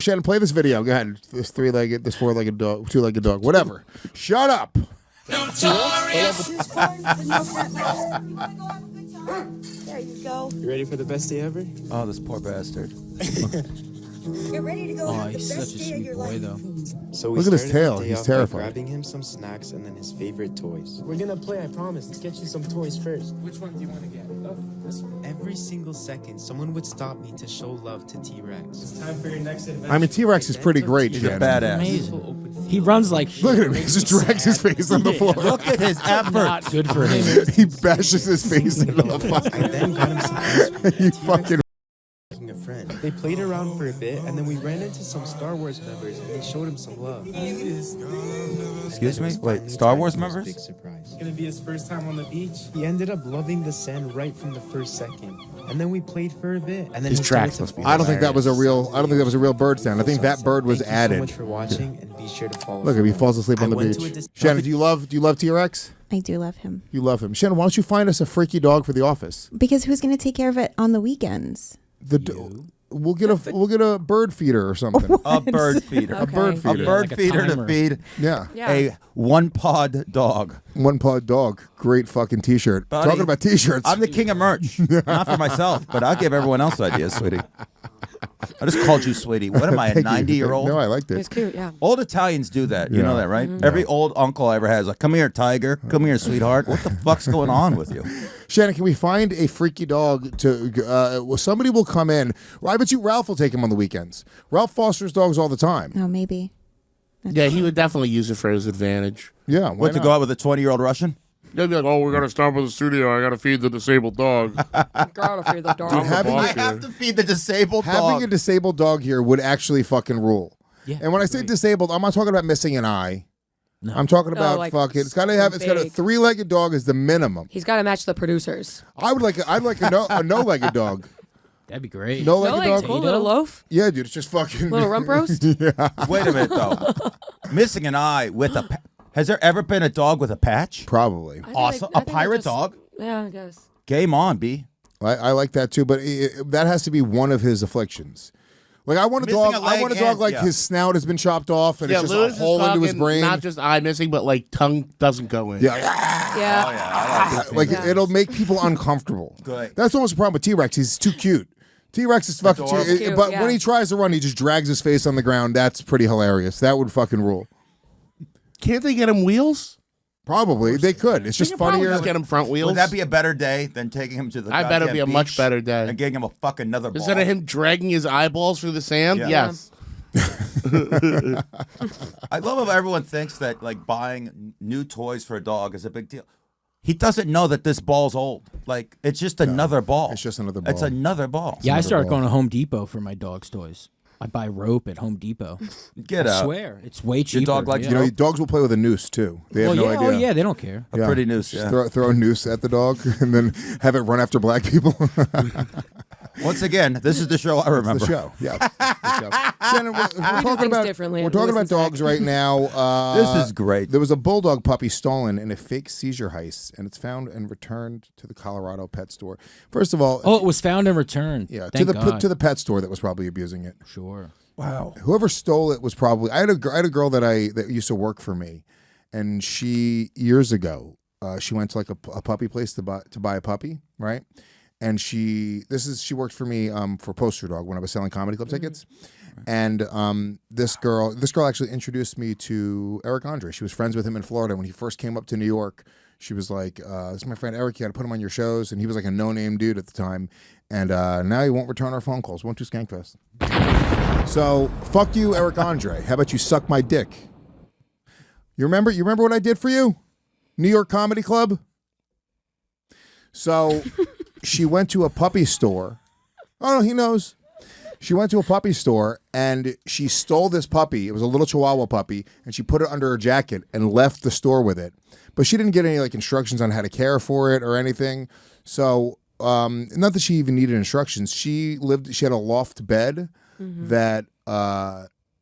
Shannon, play this video. Go ahead. This three-legged, this four-legged dog, two-legged dog, whatever. Shut up. There you go. You ready for the best day ever? Oh, this poor bastard. You're ready to go. Oh, have the he's best such a day of sweet your boy, life. though. So we Look at his started tail. the day He's off by terrifying. grabbing him some snacks and then his favorite toys. We're gonna play, I promise. Let's get you some toys first. Which one do you want to get? Oh, this one. Every single second, someone would stop me to show love to T-Rex. It's time for your next adventure. I mean, T-Rex is pretty great, He's a Shannon. badass. Amazing. He runs like shit. Look at him. He just drags his face on the floor. Look at his effort. Not good for him. He bashes his face into the fire. I then got him some ice cream. You fucking... A friend. They played around for a bit, and then we ran into some Star Wars members, and they showed him some love. Excuse me? Wait, Star Wars Big members? surprise. It's gonna be his first time on the beach. He ended up loving the sand right from the first second, and then we played for a bit, and then His he tracks started to must be I don't think that was a real. I don't think that was a real bird sound. I think that bird was Thank you added. so much for watching, and be sure to follow. Look, if he falls asleep on I the went to beach. a Shannon, do you love T-Rex? I do love him. You love him. Shannon, why don't you find us a freaky dog for the office? Because who's going to take care of it on the weekends? We'll get a bird feeder or something. A bird feeder. Okay. A bird A feeder. bird Like a feeder to timer. feed Yeah. a one-pod dog. One paw dog. Great fucking T-shirt. Buddy, Talking about T-shirts. I'm the king of merch. Not for myself, but I'll give everyone else ideas, sweetie. I just called you sweetie. What am I, a Thank you. 90-year-old? No, I liked it. It's cute, yeah. Old Italians do that. You Yeah. know that, right? Every old uncle I ever had is like, come here, tiger. Come here, sweetheart. What the fuck's going on with you? Shannon, can we find a freaky dog to? Somebody will come in. I bet you Ralph will take him on the weekends. Ralph fosters dogs all the time. Oh, maybe. Yeah, he would definitely use it for his advantage. Yeah. Why What, to not? go out with a 20-year-old Russian? They'd be like, "Oh, we gotta stop with the studio. I gotta feed the disabled dog." Gotta feed the dog. I'm the having- boss I have here. to feed the disabled Having dog. a disabled dog here would actually fucking rule. Yeah, And when I say disabled, I'm not talking about missing an eye. No. I'm talking about like fucking. It's got a big. three-legged dog is the minimum. He's got to match the producers. I'd like a no-legged dog. That'd be great. No-legged No, like, dog. cool little loaf, Yeah, dude, it's just fucking little rump roast. Wait a minute, though. Missing an eye with a... Has there ever been a dog with a patch? Probably. Awesome. A pirate dog? Yeah, I guess. Game on, B. I like that too, but that has to be one of his afflictions. Like I want a Missing dog. a I leg want a dog and- like yeah. his snout has been chopped off and Yeah, it's just Lewis a hole is into his talking brain. not just eye missing, but like tongue doesn't go in. Yeah, Yeah. like Yeah. it'll make people uncomfortable. Good. That's almost a problem with T-Rex. He's too cute. T-Rex is fucking Adorable. cute, Cute, but yeah. when he tries to run, he just drags his face on the ground. That's pretty hilarious. That would fucking rule. Can't they get him wheels? Probably they could. It's just They could probably funnier. just get him front wheels. Would that be a better day than taking him to the I bet it'd goddamn be a much beach better day. and getting him a fucking another ball? Instead of him dragging his eyeballs through the sand? Yeah. Yes. I love how everyone thinks that like buying new toys for a dog is a big deal. He doesn't know that this ball's old. Like it's just another ball. It's just another ball. It's another ball. Yeah, I another started ball. going to Home Depot for my dog's toys. I buy rope at Home Depot. Get I out. swear, it's way cheaper. dog likes You know, dogs will play with a noose too. They have well, no yeah, idea. oh yeah, they don't care. A pretty noose. Just Yeah. throw a noose at the dog and then have it run after black people. Once again, this is the show I remember. The show, yeah. The show. Shannon, we're talking things about differently we're at talking Louis about and Zac. dogs right now. This is great. There was a bulldog puppy stolen in a fake seizure heist, and it's found and returned to the Colorado pet store. First of all, Oh, it was found and returned. yeah, Thank to God. the pet store that was probably abusing it. Sure. Wow. Whoever stole it was probably. I had a girl that used to work for me, and she years ago she went to like a puppy place to buy a puppy, right? And she worked for me for Poster Dog when I was selling comedy club tickets. And this girl actually introduced me to Eric Andre. She was friends with him in Florida when he first came up to New York. She was like, "This is my friend Eric. You got to put him on your shows." And he was like a no-name dude at the time. And now he won't return our phone calls. Won't do Skankfest. So fuck you, Eric Andre. How about you suck my dick? You remember what I did for you? New York Comedy Club? So she went to a puppy store. Oh, no, he knows. She went to a puppy store and she stole this puppy. It was a little Chihuahua puppy, and she put it under her jacket and left the store with it. But she didn't get any like instructions on how to care for it or anything. So not that she even needed instructions. She had a loft bed that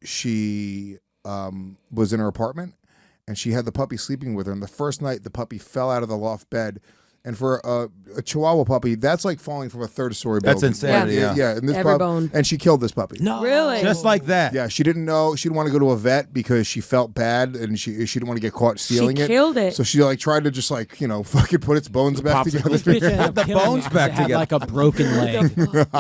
she was in her apartment, and she had the puppy sleeping with her. And the first night, the puppy fell out of the loft bed And for a Chihuahua puppy, that's like falling from a third-story building. That's insanity. Yeah. Yeah. And this Every pup, bone. and she killed this puppy. No. Really? Just like that. Yeah, she didn't know. She didn't want to go to a vet because she felt bad, and she didn't want to get caught stealing it. killed it. So she like tried to just like fucking put its bones back together. This bitch ended up The killing bones it 'cause back it had together. like a broken leg.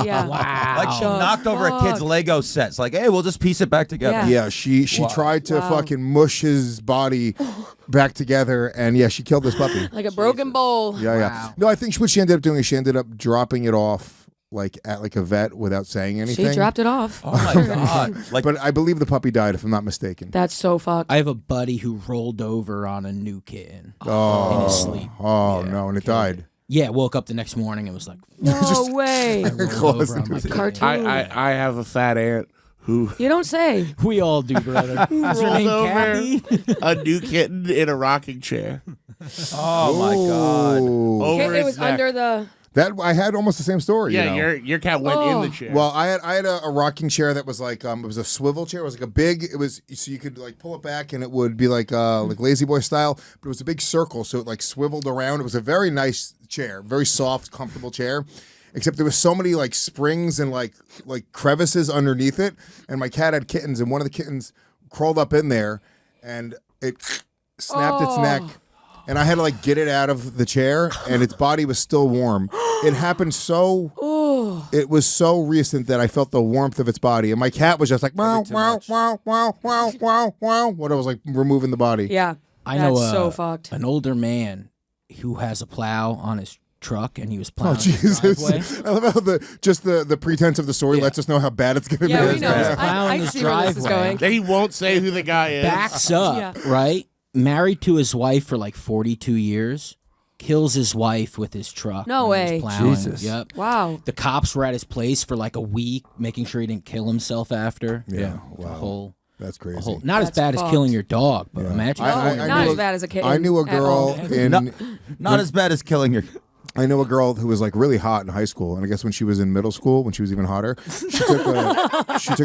Yeah. Wow. Like she The knocked over a kid's fuck? Lego sets. Like, hey, we'll just piece it back together. Yeah. Yeah, she tried to fucking mush his body back together, and yeah, she killed this puppy. Like a broken bowl. Yeah, yeah. No, I think what she ended up doing is she ended up dropping it off like at like a vet without saying anything. She dropped it off. Oh my god! Like, But I believe the puppy died, if I'm not mistaken. That's so fucked. I have a buddy who rolled over on a new kitten in Oh, his sleep. oh Yeah, no, and it killed died. it. Yeah, woke up the next morning and was like, No way. I rolled Close over on my the- kitten. Cartoon. I have a fat aunt who You don't say. We all do, brother. Is her rolled name over Kathy? a new kitten in a rocking chair. oh my god! Ooh. Over It its was neck. under the. That I had almost the same story. Yeah, you know? your cat went in the chair. Well, I had a rocking chair that was like it was a swivel chair. It was like a big. It was so you could like pull it back and it would be like Lazy Boy style. But it was a big circle, so it like swiveled around. It was a very nice chair, very soft, comfortable chair. Except there was so many like springs and like crevices underneath it. And my cat had kittens, and one of the kittens crawled up in there, and it snapped its neck. And I had to like get it out of the chair, and its body was still warm. It happened so. It was so recent that I felt the warmth of its body, and my cat was just like wow, wow, wow, wow, wow, wow, wow. When I was like removing the body. Yeah. I know That's so fucked. an older man who has a plow on his truck, and he was plowing Oh his driveway. Jesus! I love how the pretense of the story lets us know how bad it's gonna Yeah, be. we know. Yeah. I His see where this is driveway. going. He won't say who the guy is. Backs up, Yeah. right? Married to his wife for like 42 years. Kills his wife with his truck. No when he way. was plowing. Jesus. Yep. Wow. The cops were at his place for like a week, making sure he didn't kill himself after. Yeah, The wow. whole, That's crazy. not as That's bad as fucked. killing your dog, but Yeah. imagine. I Not knew as a- bad as a kitten. I knew a at all. girl in. Not as bad as killing your. I know a girl who was like really hot in high school, and I guess when she was in middle school, when she was even hotter, she took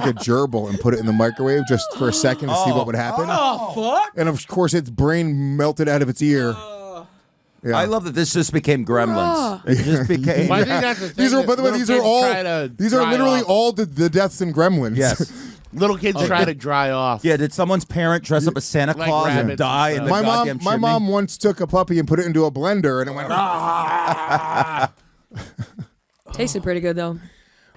a gerbil and put it in the microwave just for a second to see what would happen. Oh, fuck. And of course, its brain melted out of its ear. Yeah. I love that this just became Gremlins. It just became. Well, I think that's the thing. These are, that by the way, little these are kids all try to these are dry literally off. all the deaths in Gremlins. Yes. Little kids try to dry off. Yeah. Did someone's parent dress up as Santa Like Claus and rabbits die and in the stuff. goddamn my chimney? mom once took a puppy and put it into a blender, and it went. Tasted pretty good though.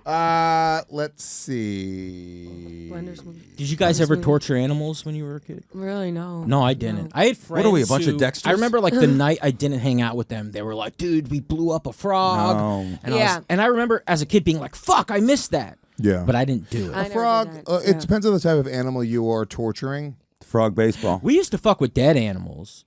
Let's see. Blender's smooth. Did you guys ever smooth. torture animals when you were a kid? Really no. No, I didn't. I had friends. What are we, a bunch of who- Dexters? I remember like the night I didn't hang out with them, they were like, "Dude, we blew up a frog." No. And Yeah. I remember as a kid being like, "Fuck, I missed that." Yeah. But I didn't do it. I never did Frog. that. It Yeah. depends on the type of animal you are torturing. Frog baseball. We used to fuck with dead animals.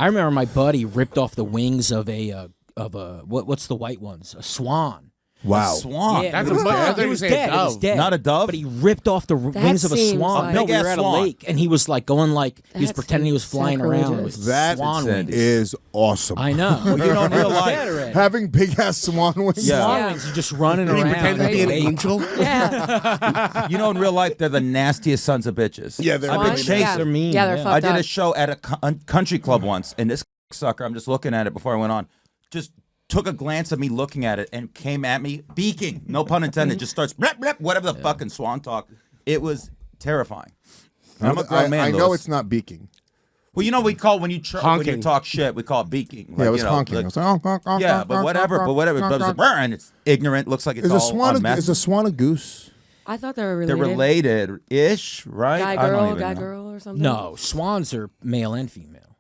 I remember my buddy ripped off the wings of a what's the white ones? A swan. Wow. Swan. Yeah, That's it was a mu- I dead. thought It you was said dead. It was dove. dead. Not a dove? But he ripped off the wings of a seems swan. like- No, we Big-ass were at a swan. lake, and he was like going like he was That pretending he was seems flying around sacrilegious. with That swan wings. is awesome. I know. Well, you know, in real He was life- dead already. Having big ass swan wings. Yeah. Swan Yeah. wings, you're just running Did he around. pretend to be an Wait. angel? Yeah. You know, in real life, they're the nastiest sons of bitches. Yeah, they're I've been Swans? chasing. Yeah. They're mean, Yeah, they're yeah. fucked I did up. a show at a country club once, and this sucker, I'm just looking at it before I went on, just took a glance at me looking at it and came at me beaking, no pun intended, just starts blep, blep, whatever the fucking swan talk. It was terrifying. And I'm a grown man. I know Louis. it's not beaking. Well, you know we call when you Honking. talk shit, we call it beaking. Yeah, it was you know, honking. like- It was like, honk, honk, honk, yeah, honk, but honk, whatever, honk, but whatever. honk, But it's honk. like, and it's ignorant. Looks like it's Is all on meth. a swan a goose? I thought they were They're related. related-ish, right? Guy I don't girl, even guy know. girl or something. No, swans are male and female.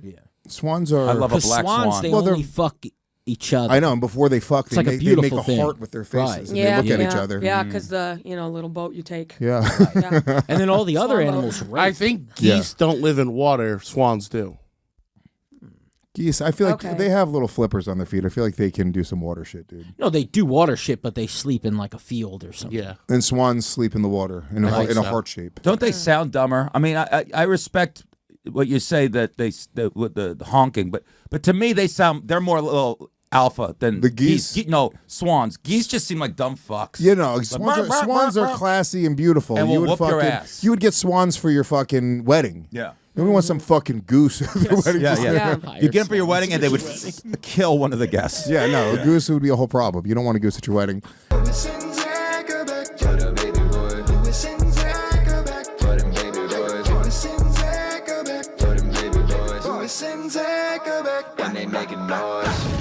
Yeah. Swans are. I love a Because black swans, swan. they Well, they're- only fuck each other. I know, and before they fuck, It's like a they make beautiful a thing. heart with their faces, Right. and Yeah, they look at yeah. each other. Yeah, because the little boat you take. Yeah. Yeah. And then all the other Swan boat. animals rape. I think Yeah. geese don't live in water. Swans do. Geese, I feel like Okay. they have little flippers on their feet. I feel like they can do some water shit, dude. No, they do water shit, but they sleep in like a field or something. Yeah. And swans sleep in the water in a, think in a so. heart shape. Don't they sound dumber? I mean, I respect what you say that with the honking, but to me they're more a little alpha than The geese? No, swans. Geese just seem like dumb fucks. You know, swans are classy and beautiful. And you will would whoop your fucking, ass. you would get swans for your fucking wedding. Yeah. Nobody wants some fucking goose at their wedding. Yeah, yeah. Yeah. You get them for your wedding, and they would kill one of the guests. Yeah, no, a goose would be a whole problem. You don't want a goose at your wedding. LuisAndZac are back for them baby boys. LuisAndZac are back for them baby boys. LuisAndZac are back for them baby boys. LuisAndZac are back and they making noise.